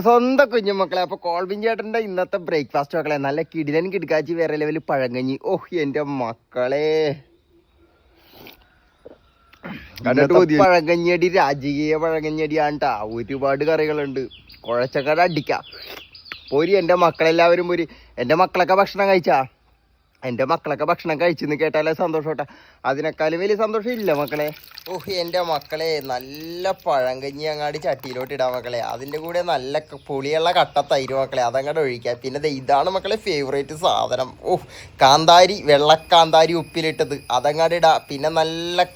സ്വന്തം കുഞ്ഞുമക്കളെ. അപ്പൊ കോൾവിൻ ചേട്ടന്റെ ഇന്നത്തെ ബ്രേക്ക്ഫാസ്റ്റ് മക്കളെ നല്ല കിടിലൻ കിടക്കാച്ചി വേറെ ലെവല് പഴങ്കഞ്ഞി. ഓഹ് എന്റെ മക്കളെ, പഴങ്കഞ്ഞടി രാജകീയ പഴങ്കഞ്ഞടിയാണ്ടാ. ഒരുപാട് കറികളുണ്ട്. കുഴച്ചക്കട അടിക്കാം പോരി. എന്റെ മക്കളെല്ലാവരും പോരി. എന്റെ മക്കളൊക്കെ ഭക്ഷണം കഴിച്ചാ? എൻ്റെ മക്കളൊക്കെ ഭക്ഷണം കഴിച്ചെന്ന് കേട്ടാലേ സന്തോഷോട്ടെ. അതിനേക്കാളും വലിയ സന്തോഷം ഇല്ല മക്കളെ. ഓഹ് എൻ്റെ മക്കളെ, നല്ല പഴങ്കഞ്ഞി അങ്ങാടി ചട്ടിയിലോട്ട് ഇടാം മക്കളെ. അതിൻ്റെ കൂടെ നല്ല പുളിയുള്ള കട്ട തൈര് മക്കളെ, അതങ്ങോട്ട് ഒഴിക്കാം. പിന്നെ ഇതാണ് മക്കളെ ഫേവറേറ്റ് സാധനം. ഓഹ് കാന്താരി, വെള്ളക്കാന്താരി ഉപ്പിലിട്ടത് അതങ്ങാടി ഇടാം. പിന്നെ നല്ല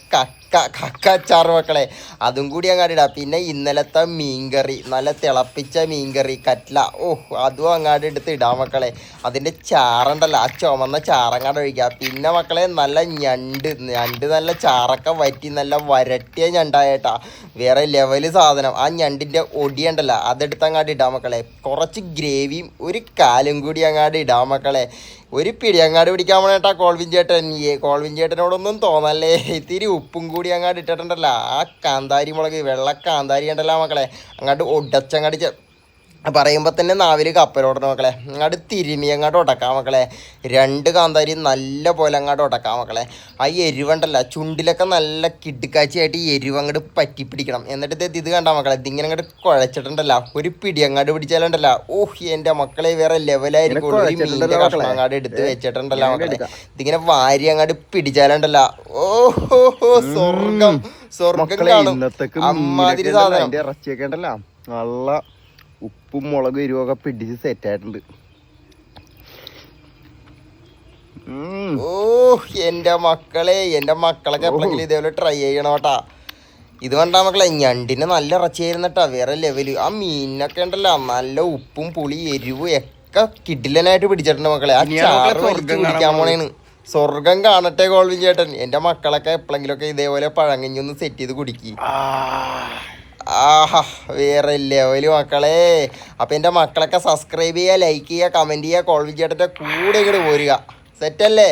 കക്കച്ചാറ് മക്കളെ, അതും കൂടി അങ്ങാടി ഇടാം. പിന്നെ ഇന്നലത്തെ മീൻകറി, നല്ല തിളപ്പിച്ച മീൻകറി കറ്റ്ല, ഓഹ് അതും അങ്ങാടി എടുത്ത് ഇടാം മക്കളെ. അതിൻ്റെ ചാറുണ്ടല്ലോ, ആ ചുമന്ന ചാറങ്ങാട് ഒഴിക്കുക. പിന്നെ മക്കളെ നല്ല ഞണ്ട് നല്ല ചാറൊക്കെ വറ്റി നല്ല വരട്ടിയ ഞണ്ടായിട്ടാ, വേറെ ലെവല് സാധനം. ആ ഞണ്ടിൻ്റെ ഒടിയുണ്ടല്ലോ, അതെടുത്ത് അങ്ങാടി ഇടാം മക്കളെ. കുറച്ച് ഗ്രേവിയും ഒരു കാലും കൂടി അങ്ങാടി ഇടാം മക്കളെ. ഒരു പിടി അങ്ങാട് പിടിക്കാൻ വേണേട്ടാ കോൾവിൻ ചേട്ടൻ. കോൾവിൻ ചേട്ടനോടൊന്നും തോന്നല്ലേ. ഇത്തിരി ഉപ്പും കൂടി അങ്ങാട് ഇട്ടിട്ടുണ്ടല്ലോ, ആ കാന്താരി മുളക്, വെള്ള കാന്താരി ഉണ്ടല്ലോ മക്കളെ, അങ്ങോട്ട് ഒടച്ചങ്ങാടി പറയുമ്പോൾ തന്നെ നാവിൽ കപ്പലോടണം മക്കളെ. അങ്ങോട്ട് തിരുമി അങ്ങോട്ട് ഉടക്കാം മക്കളെ. രണ്ട് കാന്താരി നല്ല പോലെ അങ്ങോട്ട് ഉടക്കാം മക്കളെ. ആ എരിവുണ്ടല്ലോ, ചുണ്ടിലൊക്കെ നല്ല കിടുക്കാച്ചിയായിട്ട് എരിവ് അങ്ങോട്ട് പറ്റിപ്പിടിക്കണം. എന്നിട്ട് ഇത് കണ്ടാൽ മക്കളെ, ഇതിങ്ങനെ അങ്ങോട്ട് കുഴച്ചിട്ടുണ്ടല്ലോ, ഒരു പിടി അങ്ങോട്ട് പിടിച്ചാലുണ്ടല്ലോ, ഓഹ് എൻ്റെ മക്കളെ വേറെ ലെവലായിരിക്കും. ഒരു മീനിൻ്റെ കഷ്ണം അങ്ങോട്ട് എടുത്ത് വെച്ചിട്ടുണ്ടല്ലോ മക്കളെ, ഇതിങ്ങനെ വാരി അങ്ങോട്ട് പിടിച്ചാലുണ്ടല്ലോ, ഓഹോ സ്വർഗം സ്വർഗം കാണും. അമ്മാതിരി സാധനം. ഇറച്ചിയൊക്കെ ഉണ്ടല്ലോ നല്ല ഉപ്പും മുളകും എരിവൊക്കെ പിടിച്ച് സെറ്റായിട്ടുണ്ട്. ഓഹ് എൻ്റെ മക്കളെ, എൻ്റെ മക്കളൊക്കെ എപ്പോഴെങ്കിലും ഇതേപോലെ ട്രൈ ചെയ്യണോട്ടാ. ഇത് കണ്ടാ മക്കളെ, ഞണ്ടിന് നല്ല ഇറച്ചിയായിരുന്നട്ടാ, വേറെ ലെവല്. ആ മീനൊക്കെ ഉണ്ടല്ലോ നല്ല ഉപ്പും പുളി എരിവും ഒക്കെ കിടിലനായിട്ട് പിടിച്ചിട്ടുണ്ട് മക്കളെ. ആ ചാറ് വലിച്ച് കുടിക്കാൻ പോണേണ്. സ്വർഗം കാണട്ടെ കോൾവിൻ ചേട്ടൻ. എൻ്റെ മക്കളൊക്കെ എപ്പോഴെങ്കിലുമൊക്കെ ഇതേപോലെ പഴങ്കഞ്ഞൊന്ന് സെറ്റ് ചെയ്ത് കുടിക്കും. ആഹാ വേറെ ലെവല് മക്കളെ. അപ്പം എൻ്റെ മക്കളൊക്കെ സബ്സ്ക്രൈബ് ചെയ്യുക, ലൈക്ക് ചെയ്യുക, കമൻറ്റ് ചെയ്യുക, കോൾവിൻ ചേട്ടൻ്റെ കൂടെ ഇങ്ങോട്ട് പോരുക. സെറ്റല്ലേ?